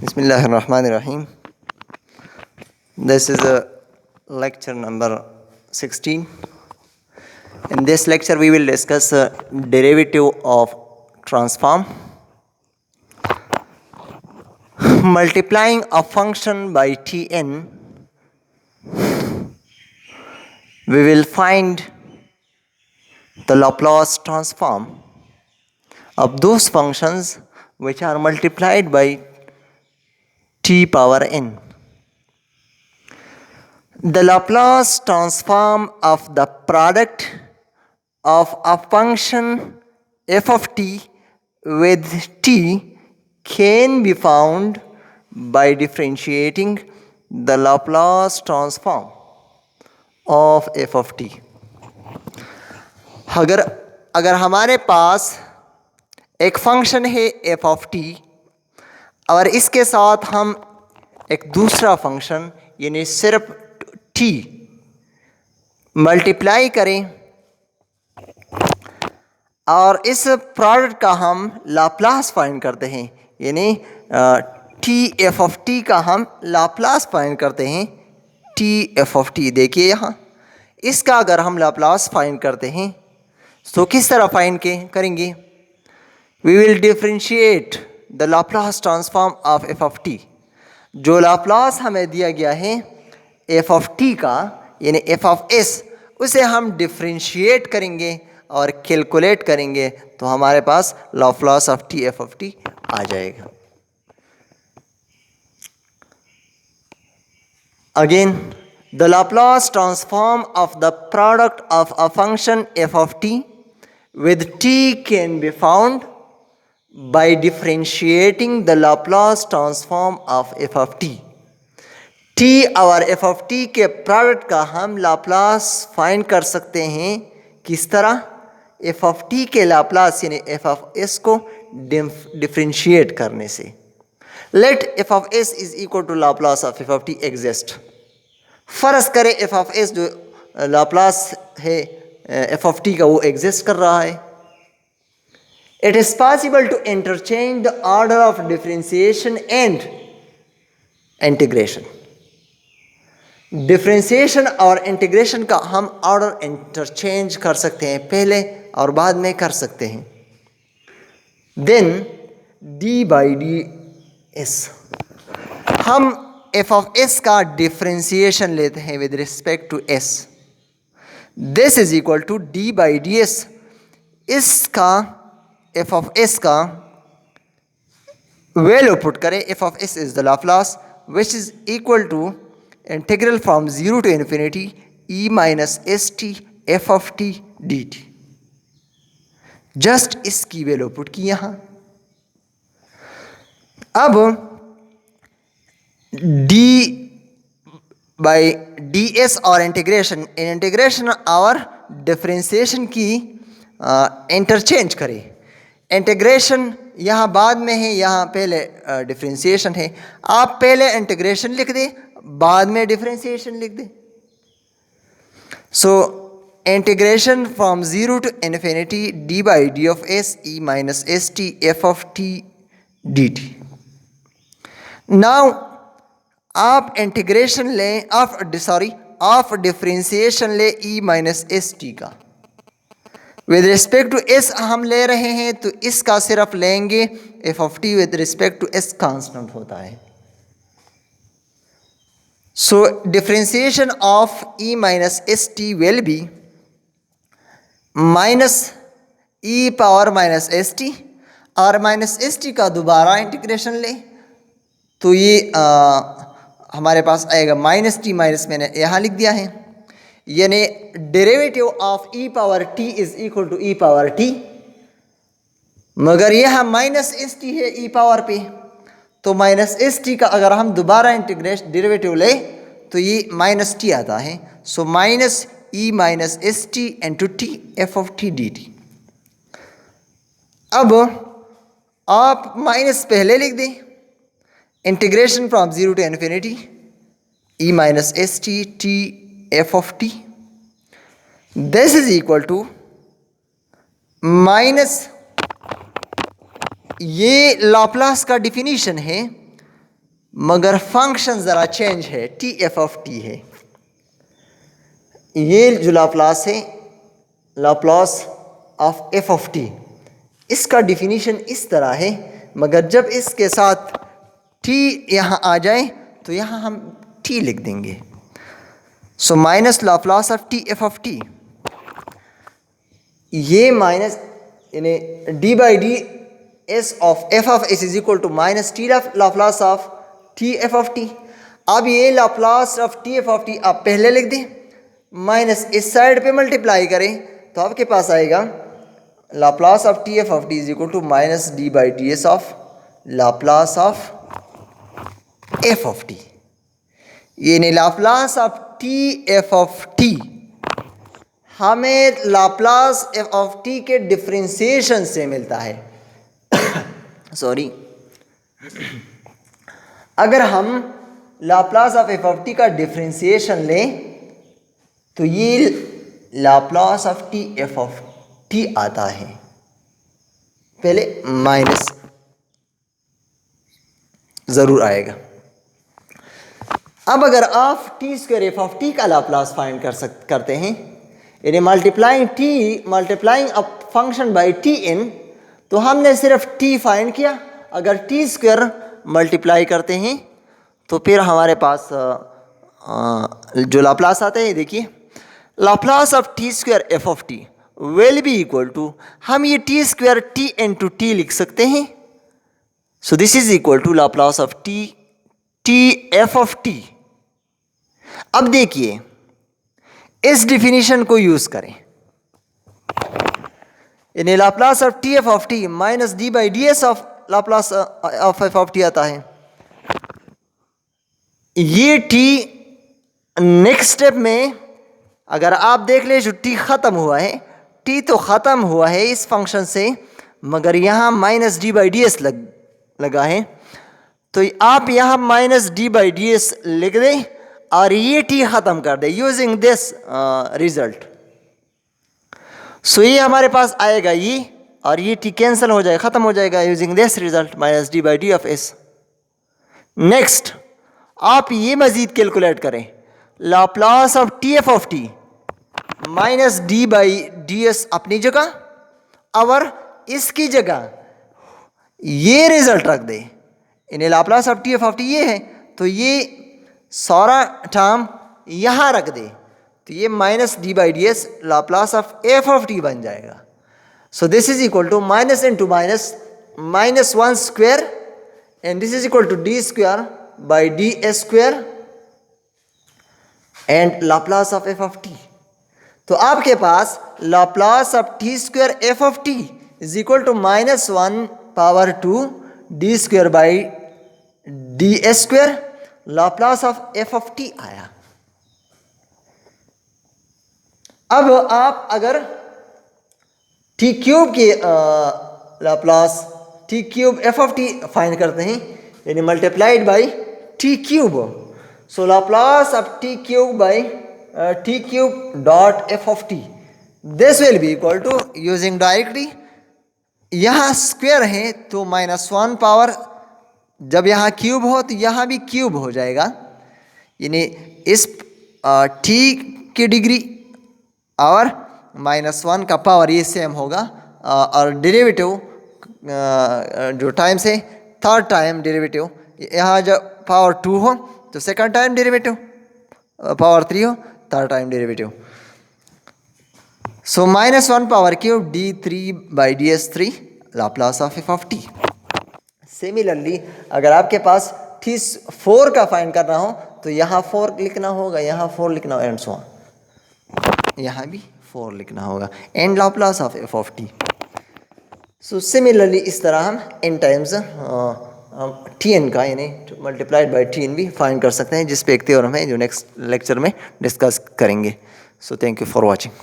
Bismillahirrahmanirrahim. This is lecture number 16. In this lecture, we will discuss derivative of transform. Multiplying a function by Tn, we will find the Laplace transform of those functions which are multiplied by t power n. The Laplace transform of the product of a function f of t with t can be found by differentiating the Laplace transform of f of t. अगर हमारे पास एक function है f of t और इसके साथ हम एक दूसरा फंक्शन यानी सिर्फ t मल्टीप्लाई करें और इस प्रोडक्ट का हम लाप्लास फाइंड करते हैं, यानी टी एफ ऑफ टी का हम लाप्लास फाइंड करते हैं टी एफ ऑफ टी. देखिए यहाँ इसका अगर हम लाप्लास फाइंड करते हैं तो किस तरह फाइंड करेंगे? We will differentiate the Laplace transform of F of t. जो लाप्लास हमें दिया गया है एफ ऑफ टी का यानी एफ ऑफ एस, उसे हम डिफरेंशिएट करेंगे और कैलकुलेट करेंगे तो हमारे पास Laplace of T F of T आ जाएगा. Again the Laplace transform of the product of a function F of T with t can be found by differentiating the Laplace transform of f of t. t और f of t के product का हम Laplace find कर सकते हैं किस तरह? f of t के लाप्लास यानी f of s को डिफरेंशिएट करने से. Let f of s is equal to Laplace of f of t exist. फर्ज करें f of s जो लाप्लास है एफ ऑफ टी का वो एग्जिस्ट कर रहा है. It is possible to interchange the order of differentiation and integration. Differentiation और इंटीग्रेशन का हम ऑर्डर इंटरचेंज कर सकते हैं, पहले और बाद में कर सकते हैं. Then d by D s, हम एफ ऑफ एस का डिफरेंशिएशन लेते हैं with respect to s. This is equal to d by D s. इसका एफ ऑफ एस का वैल्यू पुट करें. F of s is the Laplace which is equal to integral from 0 to infinity e minus S T F of T D t. Just इसकी value put की यहां. अब d by D S और integration in integration और differentiation की interchange करें. Integration यहाँ बाद में है, यहाँ पहले डिफरेंशिएशन है. आप पहले इंटीग्रेशन लिख दें, बाद में डिफरेंशिएशन लिख दें. So integration from 0 to infinity D by D of S E minus S T F of T D T. Now आप इंटीग्रेशन लें ऑफ डिफरेंशिएशन ले ई माइनस एस टी का. विद रिस्पेक्ट टू एस हम ले रहे हैं तो इसका सिर्फ लेंगे. F of T with respect to S constant होता है. So differentiation of E minus S T will be minus E power minus S T, और माइनस एस टी का दोबारा इंटीग्रेशन ले तो ये हमारे पास आएगा माइनस टी. माइनस मैंने यहाँ लिख दिया है, यानी derivative of e power t is equal to e power t. मगर यह माइनस एस टी है ई पावर पे, तो माइनस एस टी का अगर हम दोबारा इंटीग्रेशन डेरिवेटिव ले तो ये माइनस टी आता है. So minus e minus S t into t F of T D t. अब आप माइनस पहले लिख दें. Integration from 0 to infinity e minus S t t F of t. This is equal to minus, ये Laplace का definition है मगर function ज़रा चेंज है, टी एफ ऑफ टी है। ये जो लाप्लास है, Laplace of F of T, इसका डिफिनीशन इस तरह है, मगर जब इसके साथ टी यहाँ आ जाए तो यहाँ हम टी लिख देंगे। So minus Laplace of T F of t, ये माइनस यानी d by D S of F of s is equal to minus t Laplace of T F of t. अब ये Laplace of T F of t आप पहले लिख दें, minus इस side पे मल्टीप्लाई करें तो आपके पास आएगा Laplace of T F of T is equal to minus D by D S of Laplace of F of T. यानी Laplace of T F of T हमें लाप्लास एफ ऑफ टी के differentiation से मिलता है। Sorry, अगर हम Laplace of F of T का differentiation लें तो ये Laplace of T F of T आता है, पहले माइनस ज़रूर आएगा। अब अगर आप T square F of T का लाप्लास फाइंड करते हैं, यानी multiplying a function by T in, तो हमने सिर्फ टी फाइंड किया। अगर टी स्क्वायर मल्टीप्लाई करते हैं तो फिर हमारे पास जो लाप्लास आता है, देखिए Laplace of T square F of t will be equal to, हम ये t square t into t लिख सकते हैं। So this is equal to Laplace of T F of t. अब देखिए इस डिफिनीशन को यूज करें, यानी Laplace of T F of t minus D by D S of Laplace of F of T आता है। ये टी नेक्स्ट स्टेप में अगर आप देख ले, जो टी खत्म हुआ है, टी तो खत्म हुआ है इस फंक्शन से, मगर यहां minus D by D S लगा है, तो आप यहां minus D by D S लिख दें और ये टी खत्म कर दे यूजिंग दिस रिजल्ट। सो ये हमारे पास आएगा ये, और ये टी कैंसिल हो जाएगा, खत्म हो जाएगा using this result minus D by D of S. Next आप ये मजीद कैलकुलेट करें, Laplace of T F of t minus D by D S अपनी जगह, और इसकी जगह ये रिजल्ट रख दे, इन्हें Laplace of T F of t ये है, तो ये सारा टर्म यहां रख दे, तो ये minus D by D S Laplace of F of T बन जाएगा। So this is equal to minus into minus, minus one square, and this is equal to D square by D S square and Laplace of F of T. तो आपके पास Laplace of T square F of T is equal to minus one power two D square by D S square, Laplace of F of t आया। अब आप अगर t cube के Laplace t cube f of t find करते हैं, यानी multiplied by t cube, so Laplace of t cube by t cube dot f of t, this will be equal to using directly, यहाँ square है तो minus one power, जब यहाँ cube हो तो यहाँ भी क्यूब हो जाएगा, यानी इस टी की डिग्री और माइनस वन का पावर ये सेम होगा, और डेरिवेटिव जो टाइम से थर्ड टाइम डेरिवेटिव, यहाँ जब पावर टू हो तो second time derivative, power three हो third time derivative. So minus one power cube D three by D S three Laplace of F of T. Similarly अगर आपके पास T four का find करना हो तो यहाँ फोर लिखना होगा, यहाँ फोर लिखना होगा, एंड सो ऑन, यहाँ भी फोर लिखना होगा, and Laplace of F of T. So similarly इस तरह हम इन टाइम्स टी एन का यानी मल्टीप्लाइड बाई टी एन भी फाइंड कर सकते हैं, जिस पे एक थ्योरम है जो नेक्स्ट लेक्चर में डिस्कस करेंगे। So thank you for watching.